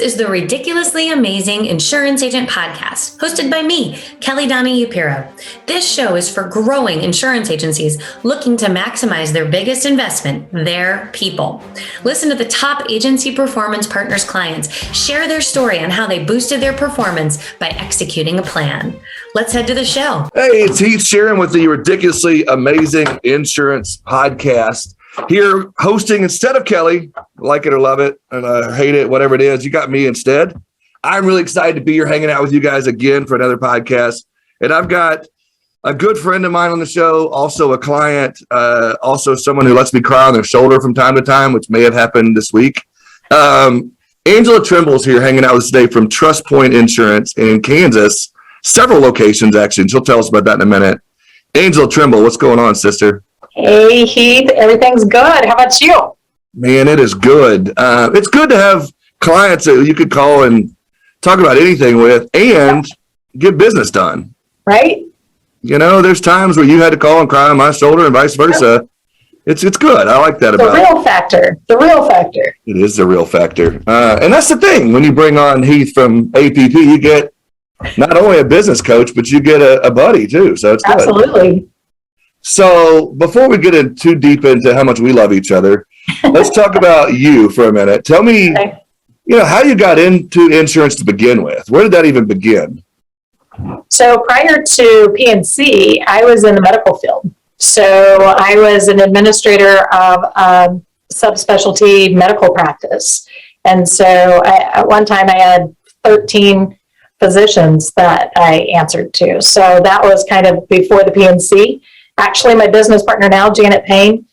is the Ridiculously Amazing Insurance Agent Podcast, hosted by me, Kelly Donnie Upiro. This show is for growing insurance agencies looking to maximize their biggest investment, their people. Listen to the top agency performance partners clients share their story on how they boosted their performance by executing a plan. Let's head to the show. Hey, it's Heath Shearon with the Ridiculously Amazing Insurance Podcast. Here hosting instead of Kelly, like it or love it, and hate it, whatever it is, you got me instead. I'm really excited to be here hanging out with you guys again for another podcast. And I've got a good friend of mine on the show, also a client, also someone who lets me cry on their shoulder from time to time, which may have happened this week. Angela Trimble is here hanging out with us today from TrustPoint Insurance in Kansas. Several locations, actually, and she'll tell us about that in a minute. Angela Trimble, what's going on, sister? Hey, Heath, everything's good. How about you? Man, it is good. It's good to have clients that you could call and talk about anything with and get business done. Right? You know, there's times where you had to call and cry on my shoulder and vice versa. It's good. I like that about it. The real factor. The real factor. It is the real factor. And that's the thing. When you bring on Heath from APP, you get not only a business coach, but you get a buddy too. So it's good. Absolutely. So before we get in too deep into how much we love each other, let's talk about you for a minute. Tell me, how you got into insurance to begin with. Where did that even begin? So prior to PNC, I was in the medical field. So I was an administrator of subspecialty medical practice. And so at one time I had 13 physicians that I answered to. So that was kind of before the PNC. Actually, my business partner now, Janet Payne,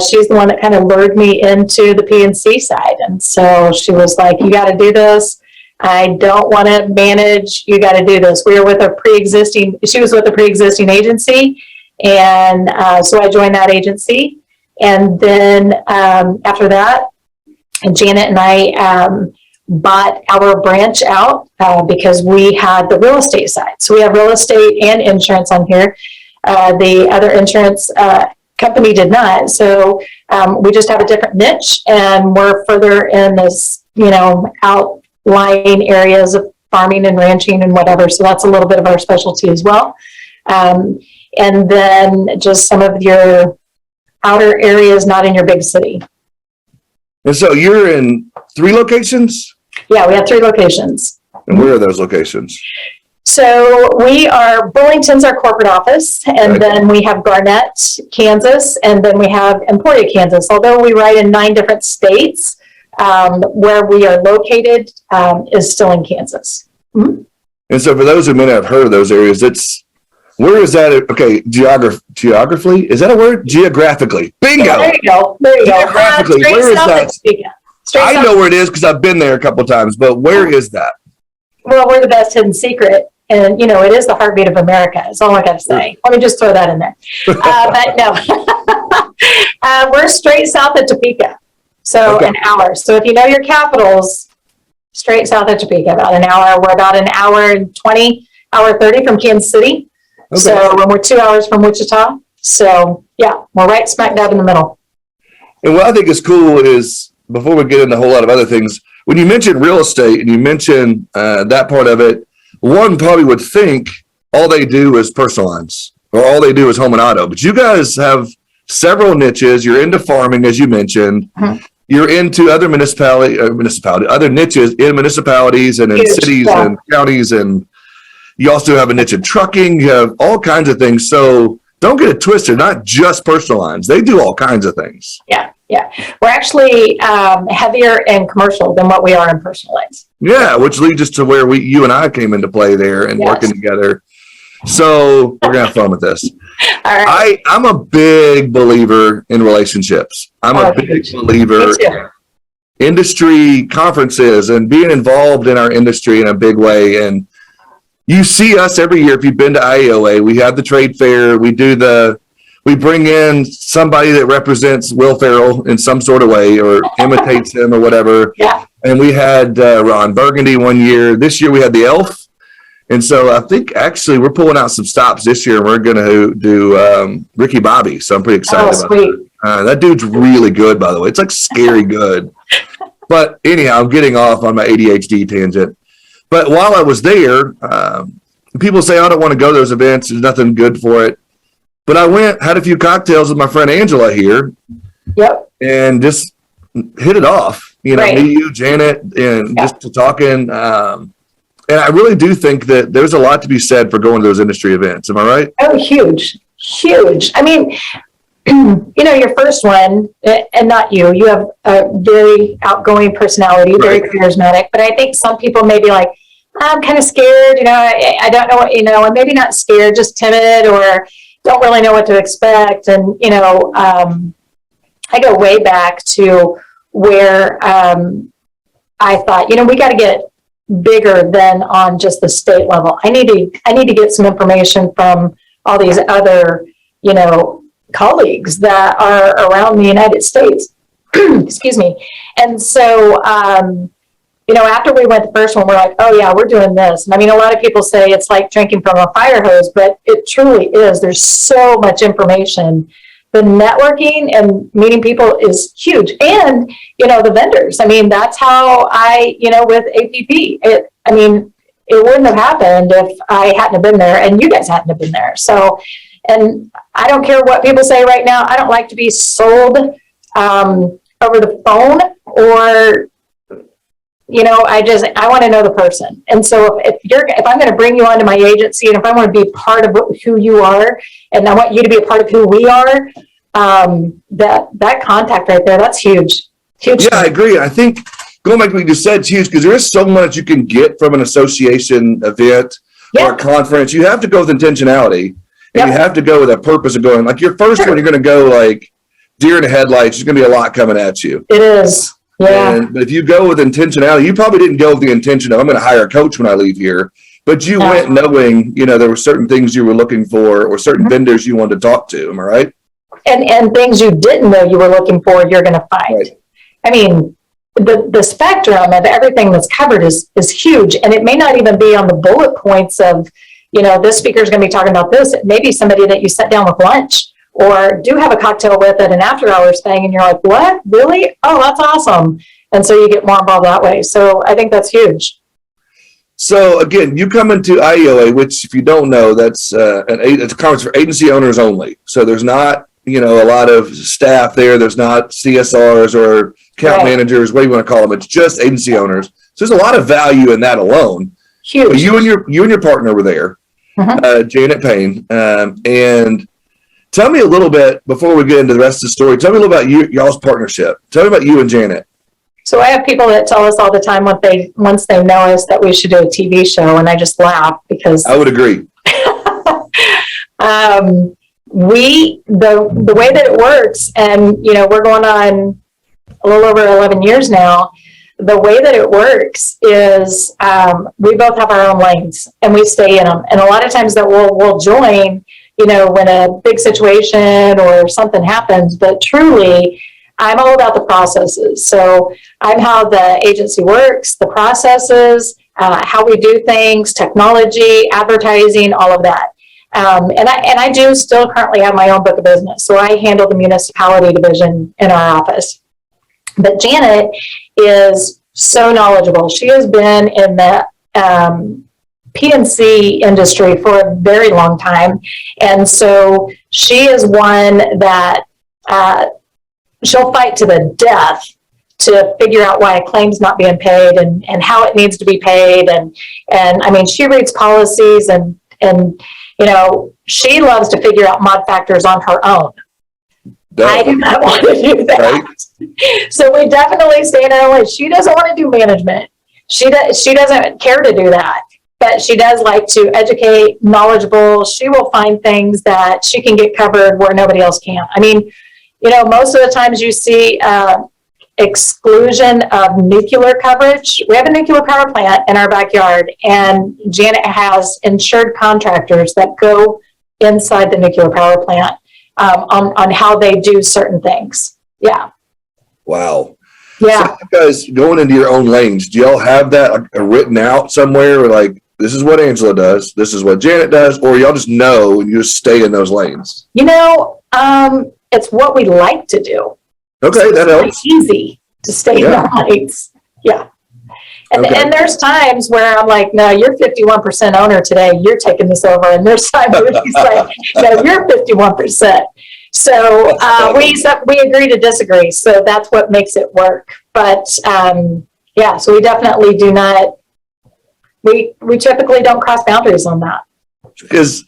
she's the one that kind of lured me into the PNC side. And so she was like, you got to do this. I don't want to manage. You got to do this. She was with a pre-existing agency. And so I joined that agency. And then after that, Janet and I bought our branch out because we had the real estate side. So we have real estate and insurance on here. The other insurance company did not. So we just have a different niche, and we're further in this, outlying areas of farming and ranching and whatever. So that's a little bit of our specialty as well. And then just some of your outer areas, not in your big city. And so you're in 3 locations? Yeah, we have 3 locations. And where are those locations? So Burlington's our corporate office, and then we have Garnett, Kansas, and then we have Emporia, Kansas. Although we write in 9 different states, where we are located is still in Kansas. Mm-hmm. And so for those who may not have heard of those areas, where is that? Okay, geographically, is that a word? Geographically. Bingo. Yeah, there you go. Geographically, where is that? I know where it is because I've been there a couple of times, but where is that? Well, we're the best hidden secret. And, it is the heartbeat of America. That's all I got to say. Let me just throw that in there. But no, we're straight south of Topeka. So an hour. So if you know your capitals, straight south of Topeka, about an hour. We're about an hour and 20, hour 30 from Kansas City. Okay. So when we're 2 hours from Wichita. So yeah, we're right smack dab in the middle. And what I think is cool is, before we get into a whole lot of other things, when you mention real estate and you mention that part of it, one probably would think all they do is personal lines or all they do is home and auto. But you guys have several niches. You're into farming, as you mentioned. Mm-hmm. You're into other other niches in municipalities and in cities and counties. And you also have a niche in trucking. You have all kinds of things. So don't get it twisted. Not just personal lines. They do all kinds of things. Yeah. We're actually heavier in commercial than what we are in personal lines. Yeah, which leads us to where you and I came into play there and working together. So we're going to have fun with this. All right. I'm a big believer in relationships. I'm a big believer in industry conferences and being involved in our industry in a big way. And you see us every year. If you've been to IAOA, we have the trade fair. We bring in somebody that represents Will Ferrell in some sort of way or imitates him or whatever. Yeah. And we had Ron Burgundy one year. This year we had the Elf. And so I think actually we're pulling out some stops this year. We're going to do Ricky Bobby. So I'm pretty excited about that. That dude's really good, by the way. It's like scary good. But anyhow, I'm getting off on my ADHD tangent. But while I was there, people say, I don't want to go to those events. There's nothing good for it. But I went, had a few cocktails with my friend Angela here. Yep. And just hit it off. You know, right. Me, you, Janet, and just to talking. And I really do think that there's a lot to be said for going to those industry events. Am I right? Oh, huge. I mean, your first one, and not you have a very outgoing personality, very charismatic, but I think some people may be like, I'm kind of scared, I don't know what, and maybe not scared, just timid or don't really know what to expect. And, I go way back to where I thought, we got to get bigger than on just the state level. I need to get some information from all these other, colleagues that are around the United States. Excuse me. And so, after we went the first one, we're like, oh yeah, we're doing this. And I mean, a lot of people say it's like drinking from a fire hose, but it truly is. There's so much information. The networking and meeting people is huge. And, the vendors, I mean, that's how with APP, it wouldn't have happened if I hadn't have been there and you guys hadn't have been there. So, and I don't care what people say right now. I don't like to be sold over the phone or, I want to know the person. And so if I'm going to bring you onto my agency and if I want to be part of who you are, and I want you to be a part of who we are, that contact right there, that's huge. Yeah, I agree. I think going back to what you just said, it's huge because there is so much you can get from an association event or a conference. You have to go with intentionality and you have to go with a purpose of going. Like your first one, you're going to go like deer in the headlights. There's going to be a lot coming at you. It is. Yeah. But if you go with intentionality, you probably didn't go with the intention of I'm going to hire a coach when I leave here, but you went knowing, there were certain things you were looking for or certain vendors you wanted to talk to. Am I right? And things you didn't know you were looking for, you're going to find. Right. I mean, the spectrum of everything that's covered is huge. And it may not even be on the bullet points of, this speaker is going to be talking about this. It may be somebody that you sit down with lunch or do have a cocktail with at an after hours thing. And you're like, what? Really? Oh, that's awesome. And so you get more involved that way. So I think that's huge. So again, you come into IEOA, which if you don't know, it's a conference for agency owners only. So there's not, a lot of staff there. There's not CSRs or account managers, what do you want to call them? It's just agency owners. So there's a lot of value in that alone. Huge. But you and your partner were there, Janet Payne. And tell me a little bit before we get into the rest of the story. Tell me a little about y'all's partnership. Tell me about you and Janet. So I have people that tell us all the time once they know us that we should do a TV show, and I just laugh because I would agree. The way that it works, and we're going on a little over 11 years now. The way that it works is we both have our own lanes and we stay in them. And a lot of times that we'll join, when a big situation or something happens. But truly, I'm all about the processes. So I'm how the agency works, the processes, how we do things, technology, advertising, all of that. And I do still currently have my own book of business. So I handle the municipality division in our office. But Janet is so knowledgeable. She has been in the PNC industry for a very long time. And so she is one that she'll fight to the death to figure out why a claim's not being paid and how it needs to be paid. And I mean, she reads policies and she loves to figure out mod factors on her own. I do not want to do that. Right. So we definitely stay in our lane. She doesn't want to do management. She doesn't care to do that, but she does like to educate, knowledgeable. She will find things that she can get covered where nobody else can. I mean, most of the times you see exclusion of nuclear coverage. We have a nuclear power plant in our backyard, and Janet has insured contractors that go inside the nuclear power plant on how they do certain things. Yeah. Wow. Yeah. So you guys going into your own lanes, do y'all have that written out somewhere? Like, this is what Angela does, this is what Janet does, or y'all just know and you just stay in those lanes? It's what we like to do. Okay, so that helps. Easy. to stay in our lanes. Yeah. And there's times where I'm like, no, you're 51% owner today. You're taking this over. And there's times where he's like, no, you're 51%. So we agree to disagree. So that's what makes it work. But so we definitely do not, we typically don't cross boundaries on that. Because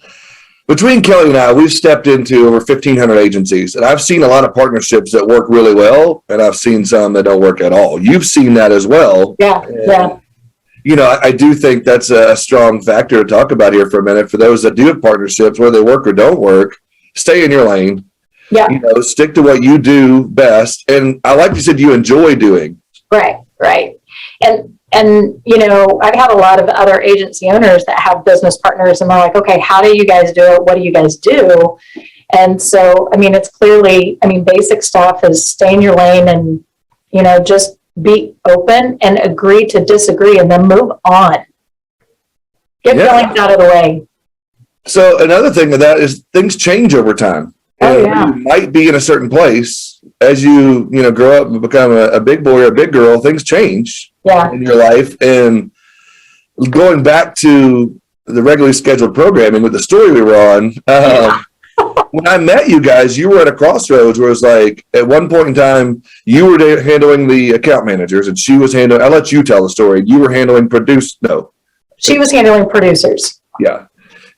between Kelly and I, we've stepped into over 1,500 agencies, and I've seen a lot of partnerships that work really well, and I've seen some that don't work at all. You've seen that as well. Yeah, and, I do think that's a strong factor to talk about here for a minute. For those that do have partnerships, whether they work or don't work, stay in your lane. Yeah. Stick to what you do best. And I like you said you enjoy doing. Right. And I've had a lot of other agency owners that have business partners, and they're like, okay, how do you guys do it? What do you guys do? And so, it's clearly, basic stuff is stay in your lane and, just be open and agree to disagree and then move on. Get feelings out of the way. So another thing of that is things change over time. You might be in a certain place as you grow up and become a big boy or a big girl. Things change in your life. And going back to the regularly scheduled programming with the story we were on, when I met you guys, you were at a crossroads where it was like at one point in time you were handling the account managers and she was handling. I'll let you tell the story. You were handling she was handling producers. Yeah.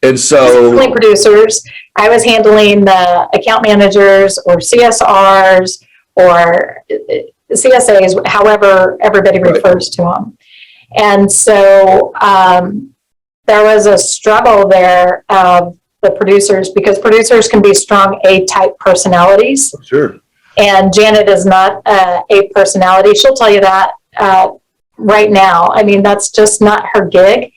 And so producers, I was handling the account managers or CSRs or CSAs, however everybody refers to them. And so there was a struggle there of the producers, because producers can be strong A-type personalities. Sure. And Janet is not a personality. She'll tell you that right now. That's just not her gig.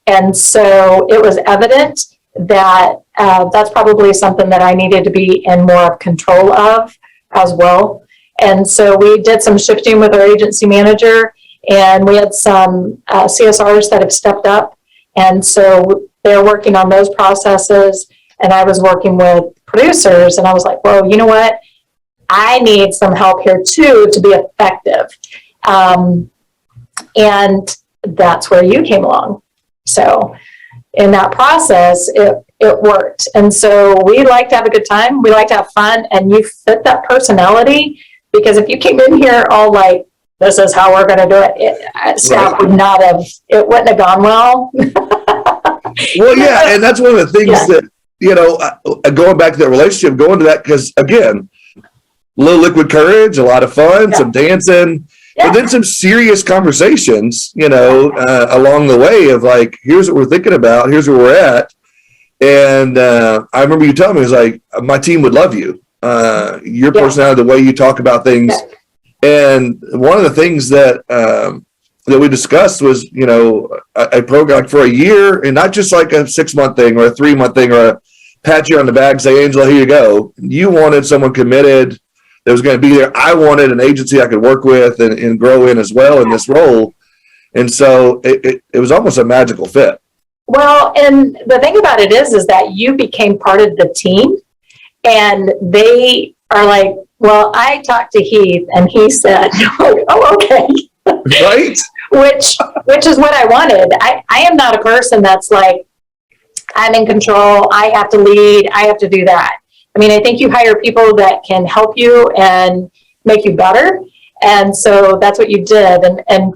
And so it was evident that that's probably something that I needed to be in more of control of as well. And so we did some shifting with our agency manager, and we had some CSRs that have stepped up. And so they're working on those processes, and I was working with producers, and I was like, well, you know what? I need some help here too to be effective. And that's where you came along. So in that process, it worked. And so we like to have a good time. We like to have fun, and you fit that personality, because if you came in here all like, this is how we're going to do it, staff would not have, it wouldn't have gone well. Well, yeah. And that's one of the things that, going back to that relationship, going to that, because again, low liquid courage, a lot of fun, some dancing, but then some serious conversations, along the way of like, here's what we're thinking about, here's where we're at. And I remember you telling me, it was like, my team would love you. Your personality, the way you talk about things. And one of the things that we discussed was, a program for a year, and not just like a 6-month thing or a 3-month thing or a pat you on the back, say, Angela, here you go. You wanted someone committed that was going to be there. I wanted an agency I could work with and grow in as well in this role. And so it was almost a magical fit. Well, and the thing about it is that you became part of the team, and they are like, well, I talked to Heath and he said, oh, okay. Right. Which is what I wanted. I am not a person that's like, I'm in control. I have to lead. I have to do that. I think you hire people that can help you and make you better. And so that's what you did. And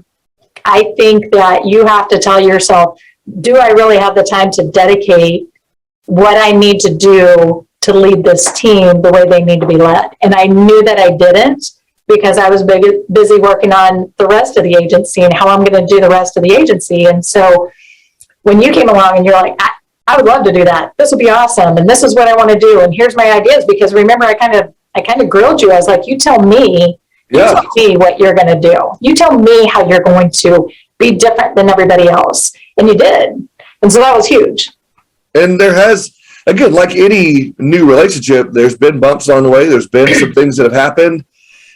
I think that you have to tell yourself, do I really have the time to dedicate what I need to do to lead this team the way they need to be led? And I knew that I didn't, because I was busy working on the rest of the agency and how I'm going to do the rest of the agency. And so when you came along and you're like, I would love to do that. This would be awesome. And this is what I want to do. And here's my ideas, because remember, I kind of grilled you. I was like, you tell me what you're going to do. You tell me how you're going to be different than everybody else. And you did. And so that was huge. And there has, again, like any new relationship, there's been bumps on the way. There's been some things that have happened.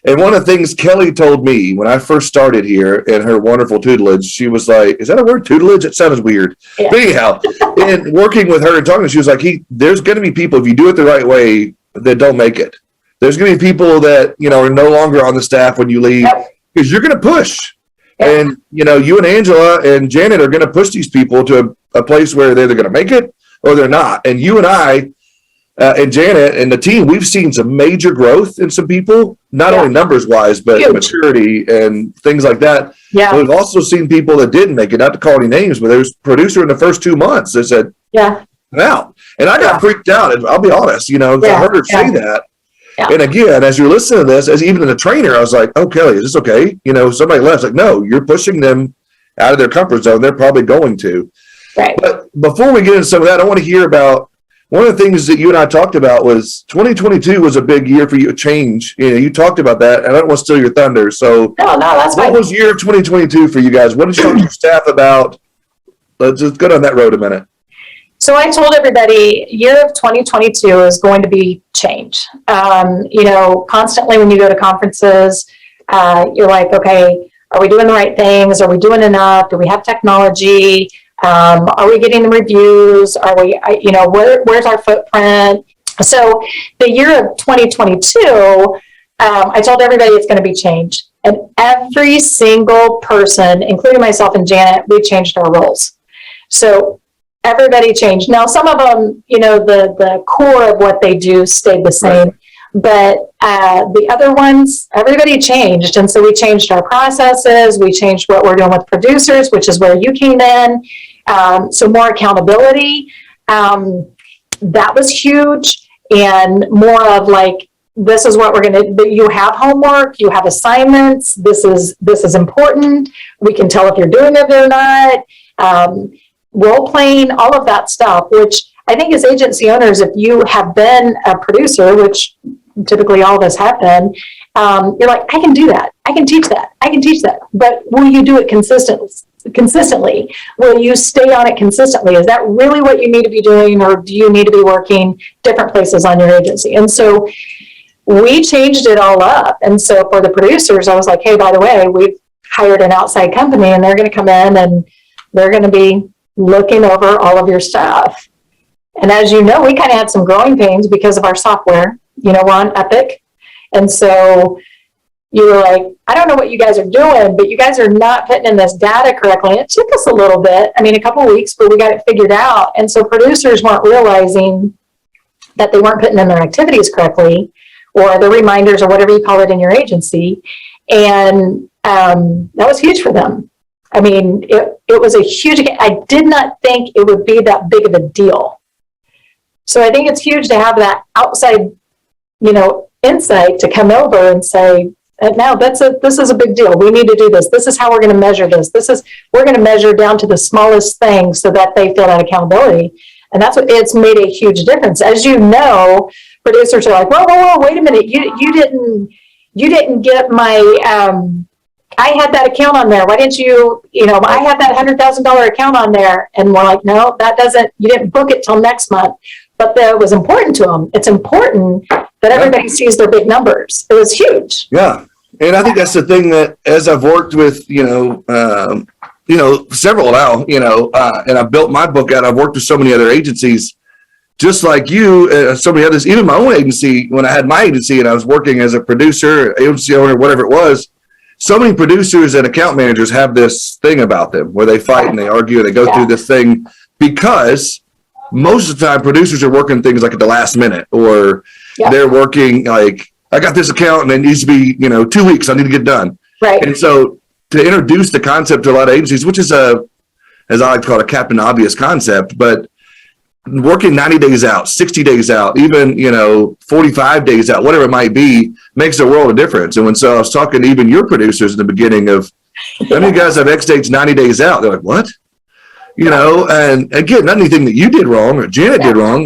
And one of the things Kelly told me when I first started here in her wonderful tutelage, she was like, is that a word, tutelage? It sounds weird. Yeah. But anyhow, in working with her and talking to her, she was like, there's going to be people, if you do it the right way, that don't make it. There's going to be people that, are no longer on the staff when you leave, because you're going to push. And, you and Angela and Janet are going to push these people to a place where they're either going to make it or they're not. And you and I and Janet and the team, we've seen some major growth in some people, not only numbers wise, but maturity and things like that. Yeah. But we've also seen people that didn't make it, not to call any names, but there was a producer in the first 2 months that said, I'm out. And I got freaked out. And I'll be honest, I heard her say that. Yeah. And again, as you're listening to this, as even a trainer, I was like, oh, Kelly, is this okay? Somebody left. Like, no, you're pushing them out of their comfort zone. They're probably going to. Right. But before we get into some of that, I want to hear about one of the things that you and I talked about was 2022 was a big year for you, a change. You talked about that, and I don't want to steal your thunder. So no, that's fine. What was year of 2022 for you guys? What did you talk to your staff about? Let's just go down that road a minute. So I told everybody year of 2022 is going to be change. Constantly when you go to conferences, you're like, okay, are we doing the right things? Are we doing enough? Do we have technology? Are we getting the reviews? Are we, where's our footprint? So the year of 2022, I told everybody it's going to be change. And every single person, including myself and Janet, we changed our roles. So everybody changed. Now, some of them, the core of what they do stayed the same, but the other ones, everybody changed. And so we changed our processes. We changed what we're doing with producers, which is where you came in. So more accountability. That was huge. And more of like, this is what we're going to, you have homework, you have assignments. This is important. We can tell if you're doing it or not. Role playing, all of that stuff, which I think as agency owners, if you have been a producer, which typically all of us have been, you're like, I can do that. I can teach that. I can teach that. But will you do it consistently? Will you stay on it consistently? Is that really what you need to be doing, or do you need to be working different places on your agency? And so we changed it all up. And so for the producers, I was like, hey, by the way, we've hired an outside company, and they're going to come in and they're going to be looking over all of your stuff. And as you know, we kind of had some growing pains because of our software. We're on Epic. And so you were like, I don't know what you guys are doing, but you guys are not putting in this data correctly. And it took us a little bit, a couple of weeks, but we got it figured out. And so producers weren't realizing that they weren't putting in their activities correctly, or the reminders, or whatever you call it in your agency. And that was huge for them. It was a huge, I did not think it would be that big of a deal. So I think it's huge to have that outside, insight to come over and say, now this is a big deal. We need to do this. This is how we're going to measure this. We're going to measure down to the smallest thing so that they feel that accountability. And that's what it's made a huge difference. As you know, producers are like, whoa, wait a minute. You didn't get my, I had that account on there. Why didn't you, I had that $100,000 account on there. And we're like, no, you didn't book it till next month. But that was important to them. It's important that everybody sees their big numbers. It was huge. Yeah. And I think that's the thing that as I've worked with, several now, and I've built my book out, I've worked with so many other agencies, just like you, so many others, even my own agency, when I had my agency and I was working as a producer, agency owner, whatever it was. So many producers and account managers have this thing about them where they fight and they argue and they go through this thing, because most of the time producers are working things like at the last minute, or they're working like, I got this account and it needs to be, 2 weeks, I need to get done. Right. And so to introduce the concept to a lot of agencies, which is as I like to call it, a Captain Obvious concept, but working 90 days out, 60 days out, even, 45 days out, whatever it might be, makes a world of difference. And so I was talking to even your producers in the beginning of, how many guys have X dates 90 days out? They're like, what? And again, not anything that you did wrong or Janet did wrong.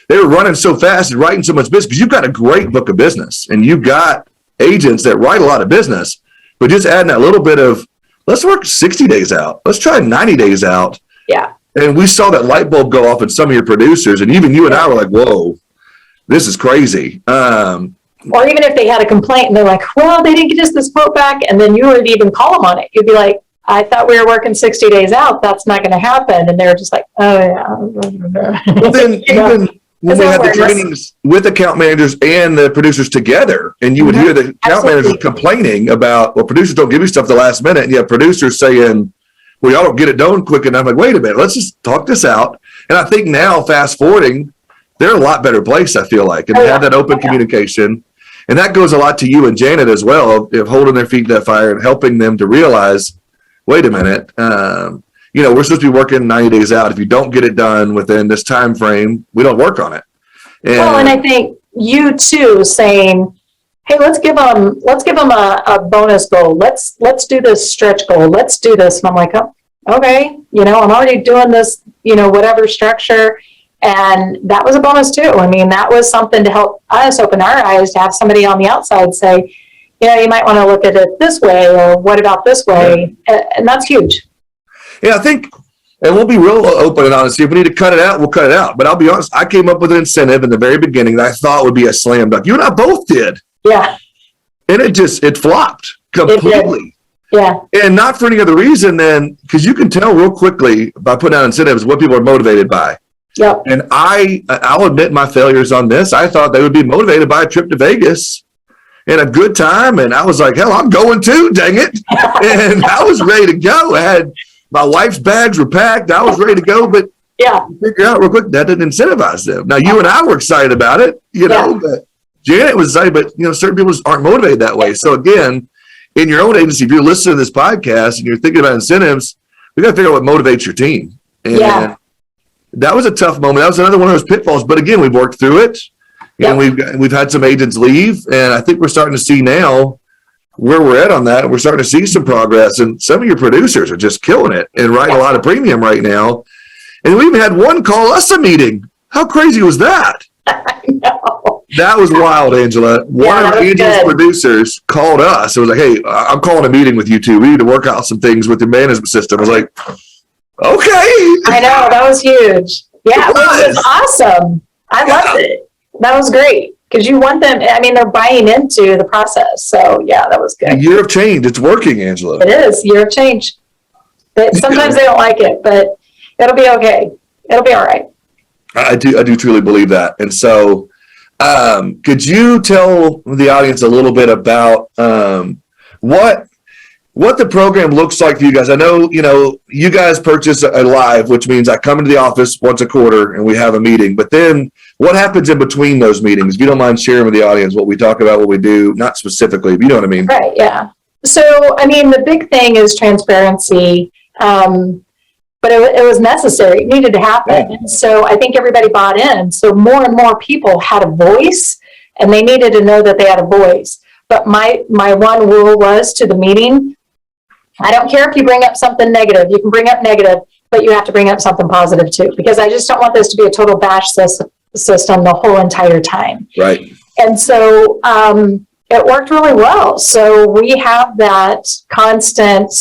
They were running so fast and writing so much business, because you've got a great book of business and you've got agents that write a lot of business, but just adding that little bit of, let's work 60 days out. Let's try 90 days out. Yeah. And we saw that light bulb go off in some of your producers, and even you and I were like, whoa, this is crazy. Or even if they had a complaint and they're like, well, they didn't get us this quote back, and then you would even call them on it. You'd be like, I thought we were working 60 days out. That's not going to happen. And they're just like, oh, yeah. Well, then when we had the trainings with account managers and the producers together, and you would hear the account managers complaining about, well, producers don't give you stuff the last minute, and you have producers saying, well, y'all don't get it done quick enough. I'm like, wait a minute, let's just talk this out. And I think now, fast forwarding, they're in a lot better place, I feel like, and they have that open communication. And that goes a lot to you and Janet as well, of holding their feet to that fire and helping them to realize, wait a minute, we're supposed to be working 90 days out. If you don't get it done within this time frame, we don't work on it. And I think you too saying, hey, let's give them a bonus goal. Let's do this stretch goal. Let's do this. And I'm like, oh, okay, I'm already doing this, whatever structure. And that was a bonus too. I mean, that was something to help us open our eyes, to have somebody on the outside say, you might want to look at it this way, or what about this way? And that's huge. Yeah, I think, and we'll be real open and honest. If we need to cut it out, we'll cut it out. But I'll be honest, I came up with an incentive in the very beginning that I thought would be a slam dunk. You and I both did. Yeah. And it flopped completely. Yeah. And not for any other reason than because you can tell real quickly by putting out incentives what people are motivated by. Yep. And I'll admit my failures on this. I thought they would be motivated by a trip to Vegas and a good time. And I was like, hell, I'm going too, dang it. And I was ready to go. I had my wife's bags were packed. I was ready to go, but figure out real quick that didn't incentivize them. Now you and I were excited about it, but Janet was excited, but certain people just aren't motivated that way. So again, in your own agency, if you're listening to this podcast and you're thinking about incentives, we got to figure out what motivates your team. And that was a tough moment. That was another one of those pitfalls. But again, we've worked through it, and we've had some agents leave, and I think we're starting to see now where we're at on that. And we're starting to see some progress, and some of your producers are just killing it and writing a lot of premium right now. And we even had one call us a meeting. How crazy was that? I know. That was wild, Angela. One of Angela's producers called us. It was like, hey, I'm calling a meeting with you two. We need to work out some things with the management system. I was like, okay. I know. That was huge. Yeah, it was awesome. I loved it. That was great because you want them. I mean, they're buying into the process. So, yeah, that was good. A year of change. It's working, Angela. It is. Year of change. But sometimes they don't like it, but it'll be okay. It'll be all right. I do truly believe that. And so could you tell the audience a little bit about what the program looks like for you guys? I know, you guys purchase a live, which means I come into the office once a quarter and we have a meeting. But then what happens in between those meetings? If you don't mind sharing with the audience what we talk about, what we do, not specifically, but you know what I mean? Right, yeah. So, I mean, the big thing is transparency. But it was necessary. It needed to happen. And so I think everybody bought in. So more and more people had a voice, and they needed to know that they had a voice. But my one rule was to the meeting, I don't care if you bring up something negative. You can bring up negative, but you have to bring up something positive too, because I just don't want this to be a total bash system the whole entire time. Right. And so it worked really well. So we have that constant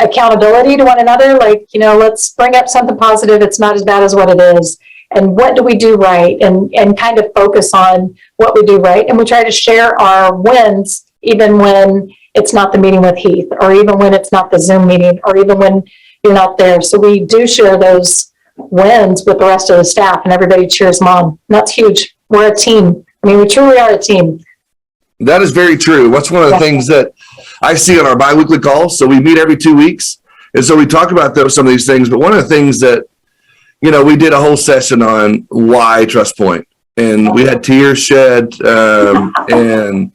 accountability to one another, like, let's bring up something positive. It's not as bad as what it is. And what do we do right? And kind of focus on what we do right. And we try to share our wins, even when it's not the meeting with Heath, or even when it's not the Zoom meeting, or even when you're not there. So we do share those wins with the rest of the staff, and everybody cheers them on. And that's huge. We're a team. I mean, we truly are a team. That is very true. That's one of the things that I see on our biweekly calls. So we meet every 2 weeks. And so we talk about some of these things. But one of the things that, we did a whole session on why TrustPoint. And we had tears shed. And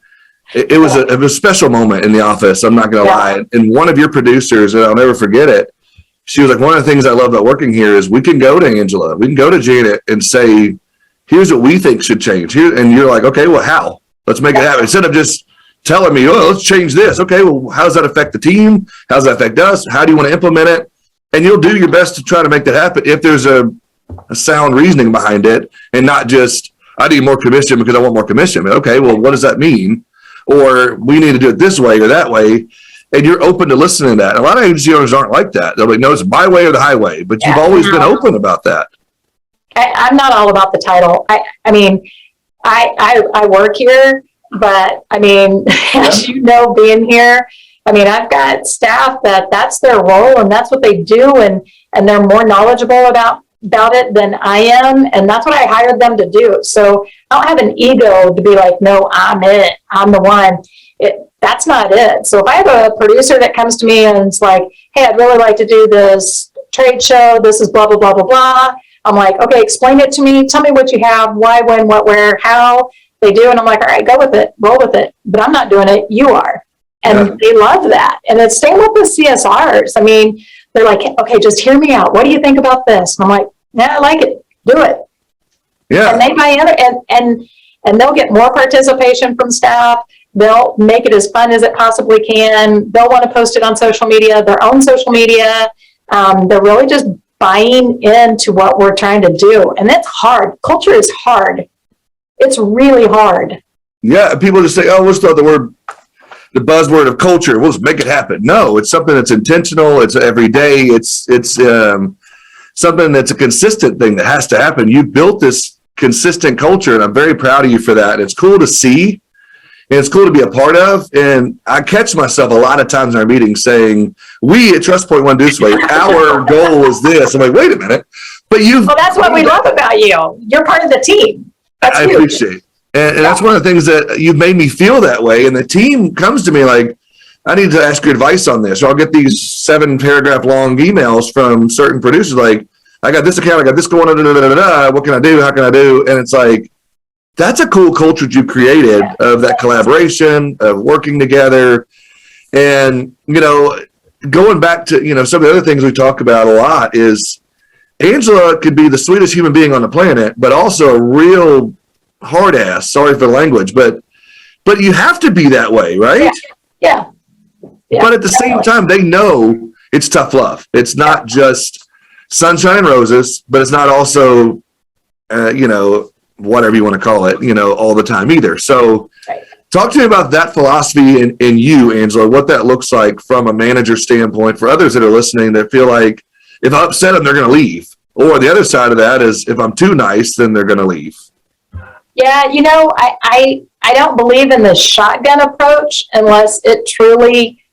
it was a special moment in the office. I'm not going to lie. And one of your producers, and I'll never forget it, she was like, one of the things I love about working here is we can go to Angela. We can go to Janet and say, here's what we think should change. And you're like, okay, well, how? Let's make it happen. Instead of just telling me, oh, let's change this. Okay, well, how does that affect the team? How does that affect us? How do you want to implement it? And you'll do your best to try to make that happen if there's a sound reasoning behind it, and not just, I need more commission because I want more commission. Okay, well, what does that mean? Or we need to do it this way or that way. And you're open to listening to that. A lot of agency owners aren't like that. They're like, no, it's my way or the highway. But you've always been open about that. I'm not all about the title. I mean, I work here, but I mean, as you know, being here, I mean, I've got staff that's their role and that's what they do. And they're more knowledgeable about about it than I am. And that's what I hired them to do. So I don't have an ego to be like, no, I'm it. I'm the one. That's not it. So if I have a producer that comes to me and it's like, hey, I'd really like to do this trade show. This is blah, blah, blah, blah, blah. I'm like, okay, explain it to me. Tell me what you have, why, when, what, where, how. They do. And I'm like, all right, go with it, roll with it. But I'm not doing it. You are. And they love that. And it's same with the CSRs. I mean, they're like, okay, just hear me out. What do you think about this? And I'm like, yeah, I like it. Do it. Yeah. And they buy in, and they'll get more participation from staff. They'll make it as fun as it possibly can. They'll want to post it on social media, their own social media. They're really just buying into what we're trying to do. And it's hard. Culture is hard. It's really hard. Yeah. People just say, oh, let's throw the buzzword of culture. We'll just make it happen. No, it's something that's intentional. It's every day. It's something that's a consistent thing that has to happen. You built this consistent culture, and I'm very proud of you for that. It's cool to see, and it's cool to be a part of. And I catch myself a lot of times in our meetings saying, we at TrustPoint want to do this way. Our goal is this. I'm like, wait a minute. But well, that's what we love about you. You're part of the team. That's I appreciate it. And that's one of the things that you've made me feel that way. And the team comes to me like, I need to ask your advice on this. Or I'll get these 7-paragraph long emails from certain producers like, I got this account, I got this going on, what can I do? How can I do? And it's like, that's a cool culture you created of that collaboration, of working together. And, going back to, some of the other things we talk about a lot is Angela could be the sweetest human being on the planet, but also a real hard ass, sorry for the language, but you have to be that way, right? Yeah. But at the same time, they know it's tough love. It's not just sunshine and roses, but it's not also, whatever you want to call it, all the time either. So talk to me about that philosophy in you, Angela, what that looks like from a manager standpoint for others that are listening that feel like if I upset them, they're going to leave. Or the other side of that is if I'm too nice, then they're going to leave. Yeah, I don't believe in the shotgun approach unless it truly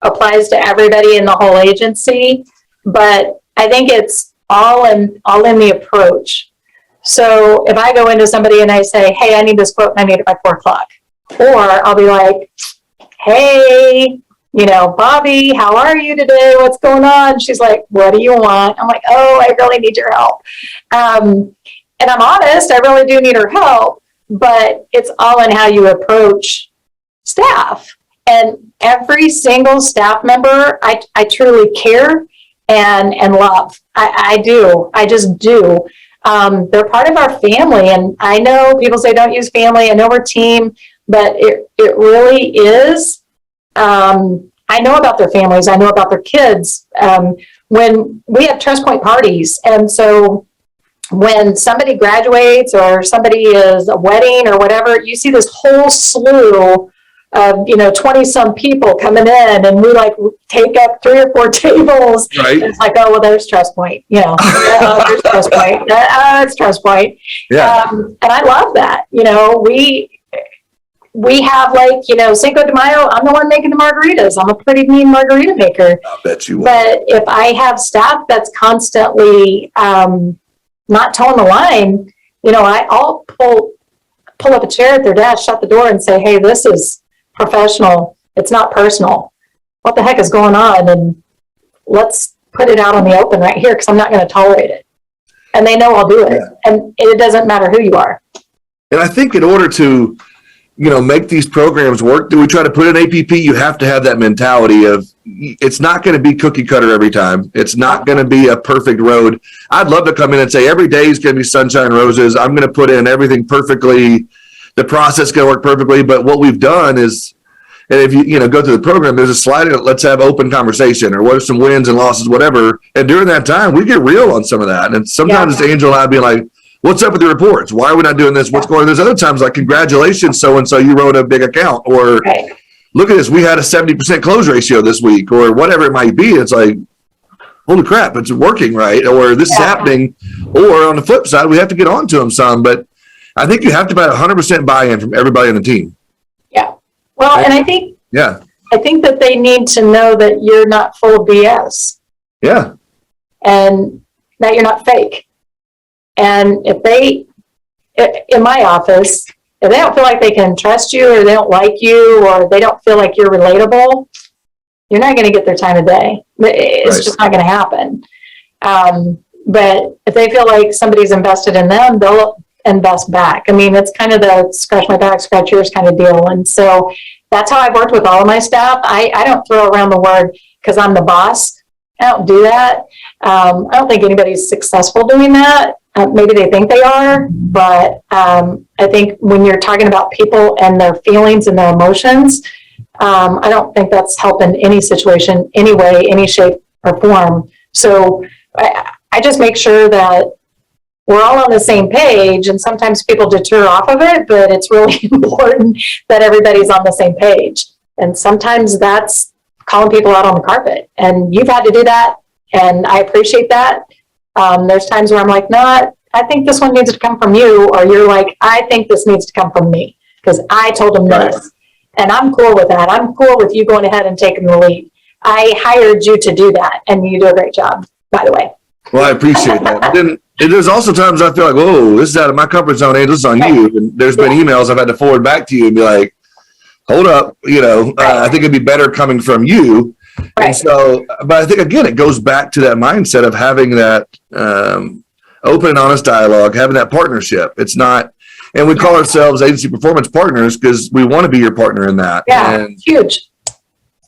applies to everybody in the whole agency. But I think it's all in the approach. So if I go into somebody and I say, hey, I need this quote and I need it by 4:00, or I'll be like, hey, Bobby, how are you today? What's going on? She's like, what do you want? I'm like, oh, I really need your help. And I'm honest, I really do need her help, but it's all in how you approach staff. And every single staff member, I truly care and love. I do. I just do. They're part of our family. And I know people say don't use family. I know we're a team, but it really is. I know about their families. I know about their kids. When we have TrustPoint parties, and so when somebody graduates or somebody is a wedding or whatever, you see this whole slew of 20 some people coming in, and we like take up 3 or 4 tables. Right. It's like, oh well, there's TrustPoint. There's TrustPoint. It's TrustPoint. Yeah. And I love that. We have like, Cinco de Mayo, I'm the one making the margaritas. I'm a pretty mean margarita maker. I bet you will. But if I have staff that's constantly not towing the line, I'll pull up a chair at their desk, shut the door and say, hey, this is professional. It's not personal. What the heck is going on? And let's put it out on the open right here because I'm not going to tolerate it. And they know I'll do it. Yeah. And it doesn't matter who you are. And I think in order to make these programs work, do we try to put in APP? You have to have that mentality of it's not going to be cookie cutter every time. It's not going to be a perfect road. I'd love to come in and say every day is going to be sunshine and roses. I'm going to put in everything perfectly. The process is going to work perfectly. But what we've done is, and if you go through the program, there's a slide in it, let's have open conversation, or what are some wins and losses, whatever. And during that time, we get real on some of that. And sometimes Angela and I'd be like, what's up with the reports? Why are we not doing this? What's going on? There's other times like, congratulations, so-and-so, you wrote a big account. Or look at this, we had a 70% close ratio this week, or whatever it might be. It's like, holy crap, it's working, right? Or this is happening. Or on the flip side, we have to get on to them some. But I think you have to have 100% buy-in from everybody on the team. Yeah. Well, and I think that they need to know that you're not full of BS. Yeah. And that you're not fake. And if they, in my office, if they don't feel like they can trust you, or they don't like you, or they don't feel like you're relatable, you're not going to get their time of day. It's just not going to happen. But if they feel like somebody's invested in them, they'll invest back. I mean, it's kind of the scratch my back, scratch yours kind of deal. And so that's how I've worked with all of my staff. I don't throw around the word because I'm the boss. I don't do that. I don't think anybody's successful doing that. Maybe they think they are, but I think when you're talking about people and their feelings and their emotions, I don't think that's helping any situation, any way, any shape or form. So I just make sure that we're all on the same page, and sometimes people deter off of it, but it's really important that everybody's on the same page. And sometimes that's calling people out on the carpet, and you've had to do that, and I appreciate that. There's times where I'm like, no, I think this one needs to come from you, or you're like, I think this needs to come from me because I told them this. And I'm cool with that. I'm cool with you going ahead and taking the lead. I hired you to do that, and you do a great job, by the way. Well, I appreciate that. But then there's also times I feel like, whoa, this is out of my comfort zone, Angela, this is on you. And there's been emails I've had to forward back to you and be like, hold up, I think it'd be better coming from you. Right. And so, but I think, again, it goes back to that mindset of having that open and honest dialogue, having that partnership. It's not, and we call ourselves agency performance partners because we want to be your partner in that. Yeah, and huge.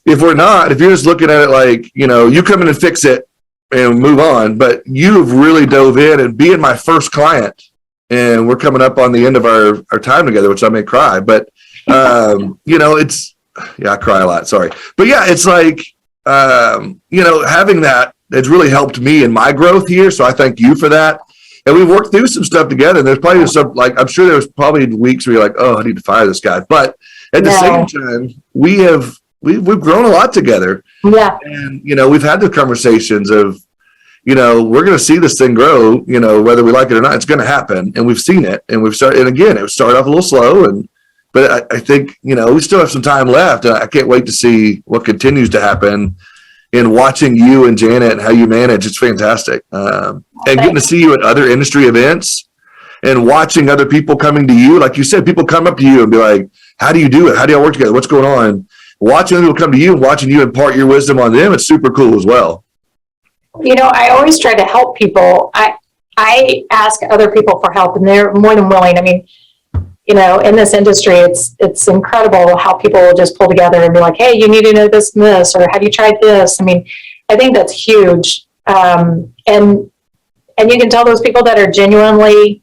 If we're not, if you're just looking at it like, you come in and fix it and move on, but you've really dove in and being my first client, and we're coming up on the end of our time together, which I may cry, but it's, I cry a lot, sorry. But yeah, it's like, having that has really helped me in my growth here. So I thank you for that. And we've worked through some stuff together. And there's probably some, I'm sure there was probably weeks where you're like, oh, I need to fire this guy. But at the same time, we've grown a lot together. Yeah. And, we've had the conversations of, we're going to see this thing grow, whether we like it or not, it's going to happen. And we've seen it. And and again, it started off a little slow, but I think, we still have some time left. And I can't wait to see what continues to happen in watching you and Janet and how you manage. It's fantastic. And getting to see you at other industry events and watching other people coming to you. Like you said, people come up to you and be like, how do you do it? How do y'all work together? What's going on? Watching other people come to you and watching you impart your wisdom on them, it's super cool as well. I always try to help people. I ask other people for help, and they're more than willing. I mean, in this industry, it's incredible how people will just pull together and be like, hey, you need to know this and this, or have you tried this? I mean, I think that's huge. And you can tell those people that are genuinely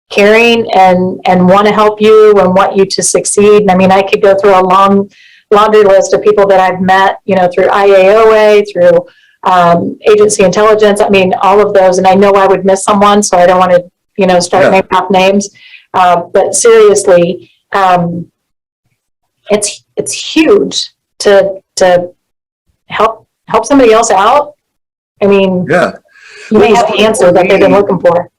caring and want to help you and want you to succeed. And I mean, I could go through a long laundry list of people that I've met, through IAOA, through agency intelligence. I mean, all of those. And I know I would miss someone, so I don't want to, start naming off names. But seriously, it's huge to help somebody else out. I mean, you may have the answer that they've been looking for.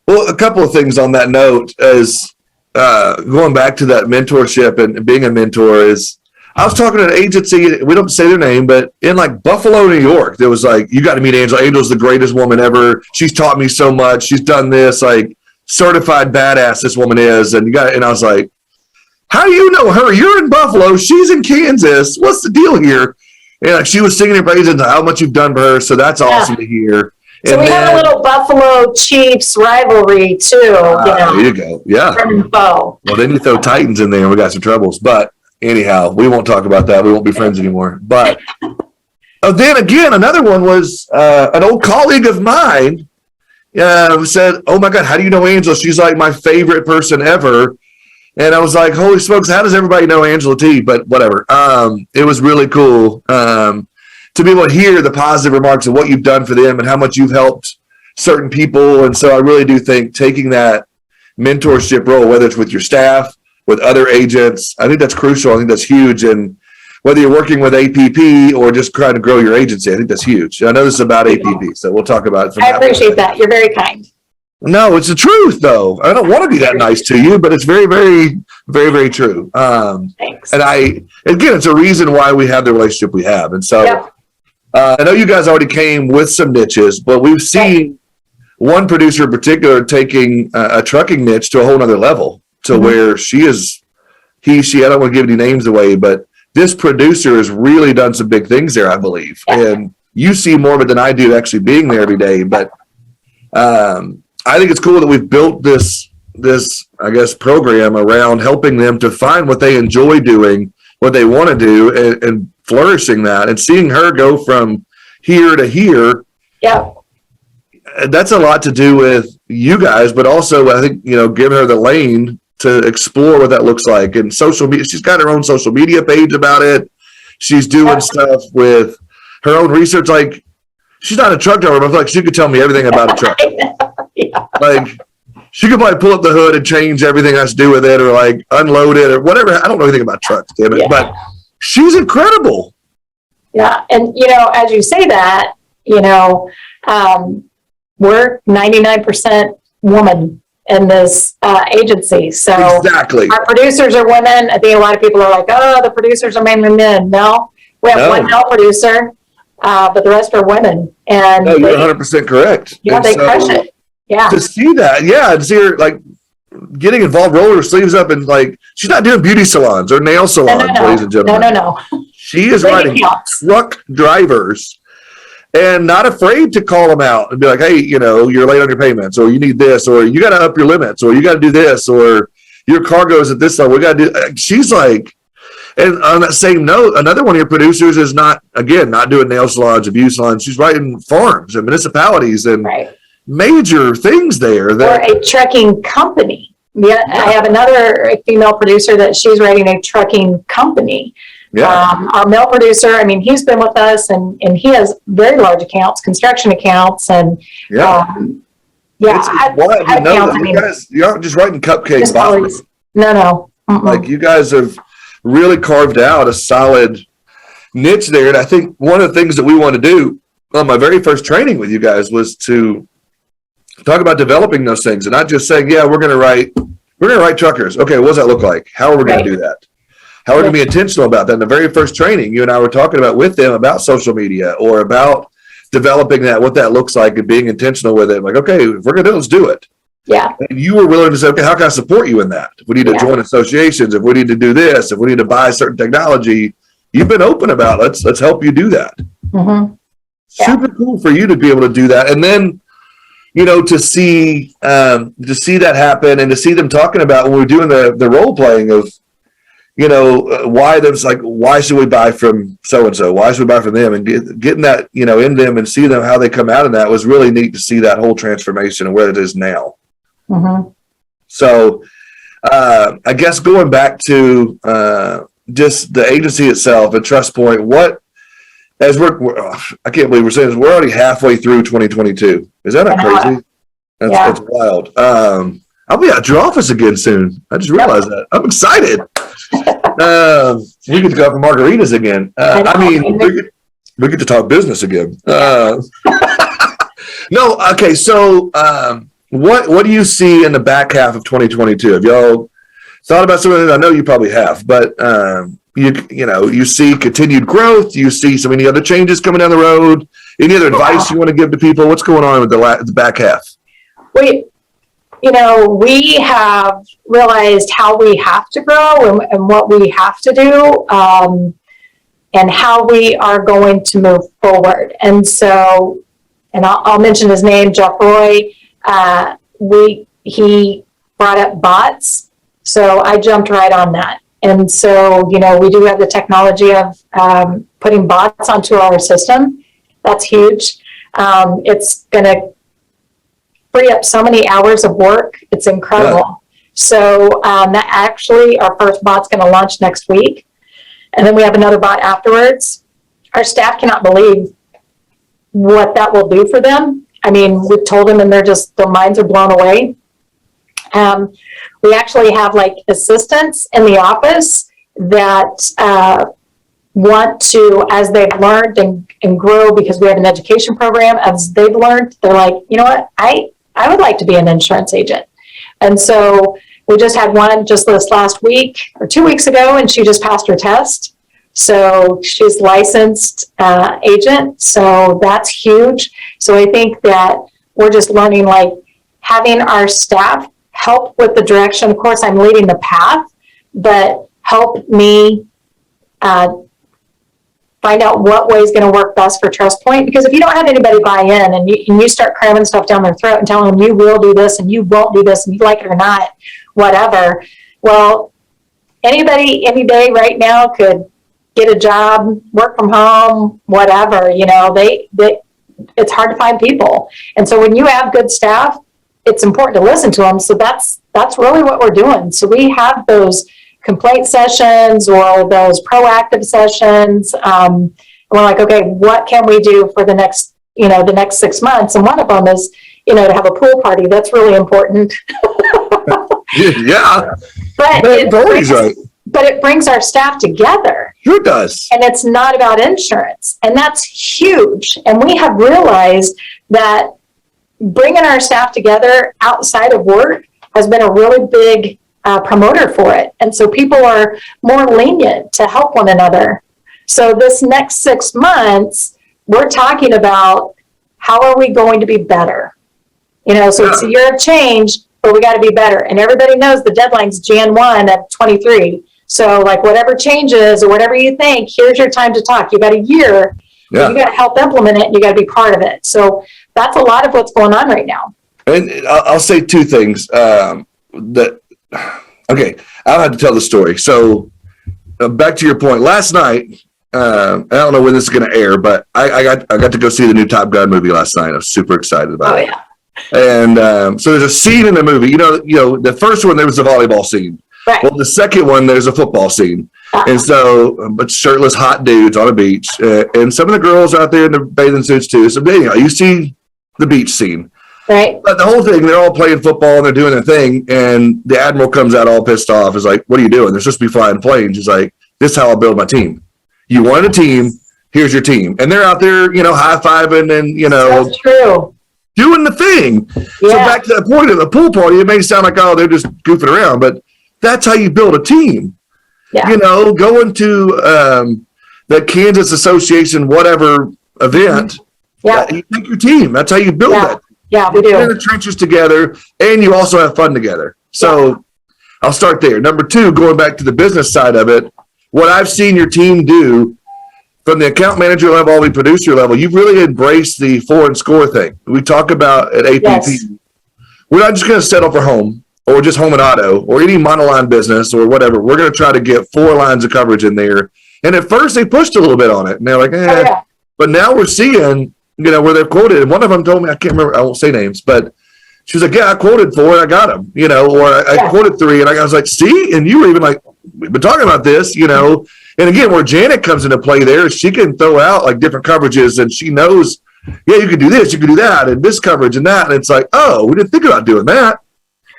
Well, a couple of things on that note is going back to that mentorship and being a mentor is, I was talking to an agency, we don't say their name, but in Buffalo, New York, there was you got to meet Angela. Angel's the greatest woman ever. She's taught me so much. She's done this, certified badass this woman is. And I was like, how do you know her? You're in Buffalo. She's in Kansas. What's the deal here? And she was singing her praises and how much you've done for her. So that's awesome to hear. So we have a little Buffalo Chiefs rivalry too. There you go. Yeah. Well, then you throw Titans in there and we got some troubles. But anyhow, we won't talk about that. We won't be friends anymore. But then again, another one was an old colleague of mine said, oh my God, how do you know Angela? She's like my favorite person ever. And I was like, holy smokes, how does everybody know Angela T? But whatever. It was really cool to be able to hear the positive remarks of what you've done for them and how much you've helped certain people. And so I really do think taking that mentorship role, whether it's with your staff, with other agents, I think that's crucial. I think that's huge. And whether you're working with APP or just trying to grow your agency, I think that's huge. I know this is about APP, so we'll talk about it. I appreciate that. You're very kind. No, it's the truth, though. I don't want to be that nice to you, but it's very, very, very, very true. Thanks. And again, it's a reason why we have the relationship we have. And so I know you guys already came with some niches, but we've seen one producer in particular taking a trucking niche to a whole nother level to where she, I don't want to give any names away, but this producer has really done some big things there, I believe. Yeah. And you see more of it than I do actually being there every day. But I think it's cool that we've built this, I guess, program around helping them to find what they enjoy doing, what they want to do, and flourishing that, and seeing her go from here to here. Yeah. That's a lot to do with you guys, but also I think, giving her the lane to explore what that looks like. And social media, she's got her own social media page about it. She's doing stuff with her own research. Like, she's not a truck driver, but I feel like she could tell me everything about a truck. Yeah. Like, she could probably pull up the hood and change everything has to do with it, or like unload it or whatever. I don't know anything about trucks, damn it. Yeah. But she's incredible. Yeah. And, as you say that, we're 99% woman in this agency. So exactly. Our producers are women. I think a lot of people are like, oh, the producers are mainly men. No, we have one male producer, but the rest are women. And no, you're 100% correct. Yeah, and they crush it. Yeah. To see that, and see her like getting involved, rolling her sleeves up, and like she's not doing beauty salons or nail salons, ladies and gentlemen. No. She is writing truck drivers and not afraid to call them out and be like, hey, you're late on your payments, or you need this, or you got to up your limits, or you got to do this, or your car goes at this level. We got to do. She's like, and on that same note, another one of your producers is not doing nail salons or beauty salons. She's writing farms and municipalities and major things there. Or a trucking company. Yeah, I have another female producer that she's writing a trucking company. Yeah. Our male producer, he's been with us and he has very large accounts, construction accounts, and you aren't just writing cupcakes. No. Mm-mm. Like, you guys have really carved out a solid niche there. And I think one of the things that we want to do on my very first training with you guys was to talk about developing those things and not just saying, we're going to write truckers. Okay, what does that look like? How are we going to do that? How are we going to be intentional about that? In the very first training, you and I were talking about with them about social media or about developing that, what that looks like, and being intentional with it. Like, okay, if we're going to do it, let's do it. Yeah. And you were willing to say, okay, how can I support you in that? If we need to join associations, if we need to do this, if we need to buy certain technology, you've been open about it. Let's help you do that. Mm-hmm. Super cool for you to be able to do that. And then, to see that happen and to see them talking about when we're doing the role playing of, why should we buy from so-and-so? Why should we buy from them? And getting that, in them and see them, how they come out of that was really neat to see that whole transformation and where it is now. Mm-hmm. So I guess going back to just the agency itself and TrustPoint, I can't believe we're saying this, we're already halfway through 2022. Is that not crazy? That's wild. I'll be at your office again soon. I just realized that. I'm excited. We get to go out for margaritas again. We get to talk business again. No, okay. So, what do you see in the back half of 2022? Have y'all thought about some of it? I know you probably have, but you see continued growth. You see so many other changes coming down the road. Any other advice you want to give to people? What's going on with the back half? We have realized how we have to grow and what we have to do, and how we are going to move forward. And so, and I'll mention his name, Jeff Roy. He brought up bots, so I jumped right on that. And so, we do have the technology of putting bots onto our system. That's huge. It's going to free up so many hours of work. It's incredible. Yeah. So that actually, our first bot's going to launch next week. And then we have another bot afterwards. Our staff cannot believe what that will do for them. We've told them and their minds are blown away. We actually have assistants in the office that want to, as they've learned and grow, because we have an education program, as they've learned, they're like, you know what, I would like to be an insurance agent. And so we just had one just this last week or 2 weeks ago, and she just passed her test. So she's licensed agent. So that's huge. So I think that we're just learning, like having our staff help with the direction. Of course, I'm leading the path, but help me find out what way is going to work best for TrustPoint. Because if you don't have anybody buy in and you start cramming stuff down their throat and telling them you will do this and you won't do this and you like it or not, whatever. Well, anybody, any day right now could get a job, work from home, whatever. You know, it's hard to find people. And so when you have good staff, it's important to listen to them. So that's really what we're doing. So we have those complaint sessions or those proactive sessions. We're like, okay, what can we do for the next 6 months? And one of them is, to have a pool party. That's really important. Yeah. But it brings our staff together. Sure does. And it's not about insurance. And that's huge. And we have realized that bringing our staff together outside of work has been a really big promoter for it. And so people are more lenient to help one another. So this next 6 months, we're talking about how are we going to be better? So it's a year of change, but we got to be better. And everybody knows the deadline's Jan 1 of 23. So like whatever changes or whatever you think, here's your time to talk. You got a year. Yeah. You got to help implement it. And you got to be part of it. So that's a lot of what's going on right now. And I'll say two things. Okay, I'll have to tell the story. So back to your point. Last night, I don't know when this is going to air, but I got to go see the new Top Gun movie last night. I was super excited about it. Yeah. And so there's a scene in the movie. The first one there was a volleyball scene. Right. Well, the second one there's a football scene. And so, but shirtless hot dudes on a beach, and some of the girls out there in the bathing suits too. So anyhow, you see the beach scene. Right. But the whole thing, they're all playing football and they're doing their thing. And the admiral comes out all pissed off. He's like, what are you doing? They're supposed to be flying planes. He's like, this is how I build my team. You wanted a team. Here's your team. And they're out there, high-fiving and, That's true. Doing the thing. Yeah. So back to the point of the pool party, it may sound like, they're just goofing around. But that's how you build a team. Yeah. Going to the Kansas Association, whatever event. Yeah. You pick your team. That's how you build that. Yeah, we do. You're in the trenches together, and you also have fun together. So I'll start there. Number two, going back to the business side of it, what I've seen your team do from the account manager level all the way producer level, you've really embraced the 4 and score thing. We talk about at APP. Yes. We're not just going to settle for home or just home and auto or any monoline business or whatever. We're going to try to get 4 lines of coverage in there. And at first they pushed a little bit on it, and they're like, But now we're seeing, where they've quoted. And one of them told me, I can't remember, I won't say names, but she was like, I quoted 4 and I got them, or I quoted 3 and I was like, see? And you were even like, we've been talking about this, And again, where Janet comes into play there, she can throw out like different coverages and she knows, you can do this, you can do that, and this coverage and that. And it's like, we didn't think about doing that.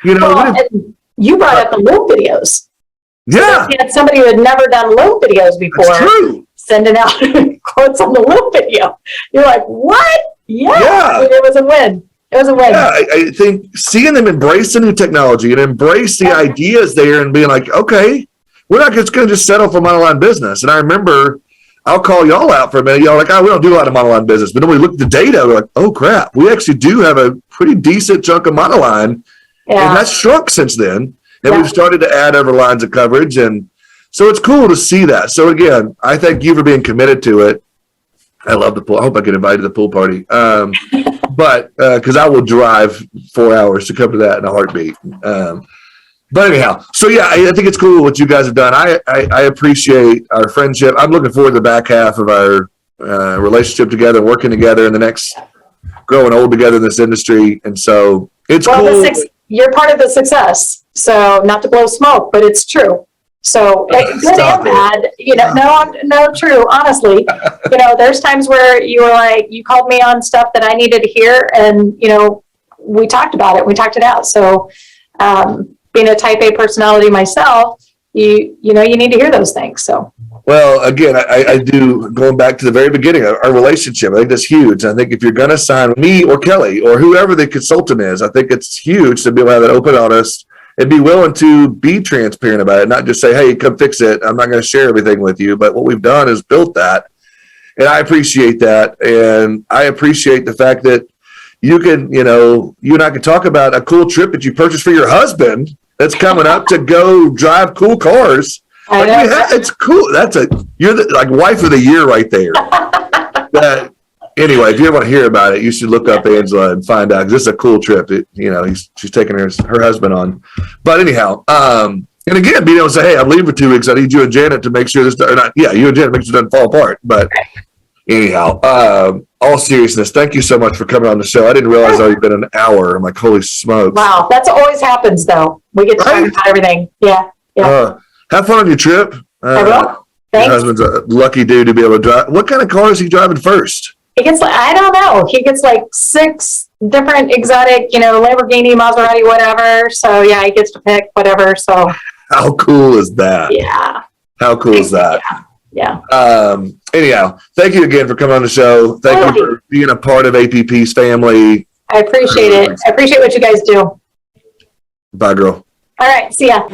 You brought up the loop videos. Yeah. So you had somebody who had never done loop videos before. That's true. Sending out quotes on the loop video. You're like, what? Yeah. It was a win. It was a win. Yeah, I think seeing them embrace the new technology and embrace the ideas there and being like, okay, we're not just going to just settle for monoline business. And I remember, I'll call y'all out for a minute. Y'all like, we don't do a lot of monoline business. But then we look at the data, we're like, oh, crap. We actually do have a pretty decent chunk of monoline. Yeah. And that's shrunk since then. And we've started to add other lines of coverage. And so it's cool to see that. So, again, I thank you for being committed to it. I love the pool. I hope I get invited to the pool party. But because I will drive 4 hours to come to that in a heartbeat. But anyhow, so I think it's cool what you guys have done. I appreciate our friendship. I'm looking forward to the back half of our relationship together, working together in the next, growing old together in this industry. And so it's cool. You're part of the success. So not to blow smoke, but it's true. So good and bad, no, true. Honestly, there's times where you were like, you called me on stuff that I needed to hear, and we talked about it. We talked it out. So being a type A personality myself, you need to hear those things. So. Well, again, I do, going back to the very beginning, our relationship, I think that's huge. I think if you're going to sign me or Kelly or whoever the consultant is, I think it's huge to be able to have that open, honest, and be willing to be transparent about it, not just say, hey, come fix it. I'm not going to share everything with you. But what we've done is built that. And I appreciate that. And I appreciate the fact that you can, you and I can talk about a cool trip that you purchased for your husband that's coming up to go drive cool cars. It's cool. You're the wife of the year right there. Anyway, if you ever want to hear about it, you should look up Angela and find out. This is a cool trip. She's taking her husband on. But anyhow, and again, being able to say, hey, I'm leaving for 2 weeks. I need you and Janet to make sure you and Janet make sure it doesn't fall apart. But anyhow, all seriousness, thank you so much for coming on the show. I didn't realize it's already been an hour. I'm like, holy smokes. Wow, that's always happens, though. We get to talk about everything. Yeah. Have fun on your trip. I will. Thanks. Your husband's a lucky dude to be able to drive. What kind of car is he driving first? He gets I don't know. He gets 6 different exotic, Lamborghini, Maserati, whatever. So yeah, he gets to pick whatever. So how cool is that? Yeah. How cool is that? Yeah. Anyhow, thank you again for coming on the show. Thank you for being a part of APP's family. I appreciate it. I appreciate what you guys do. Bye, girl. All right. See ya.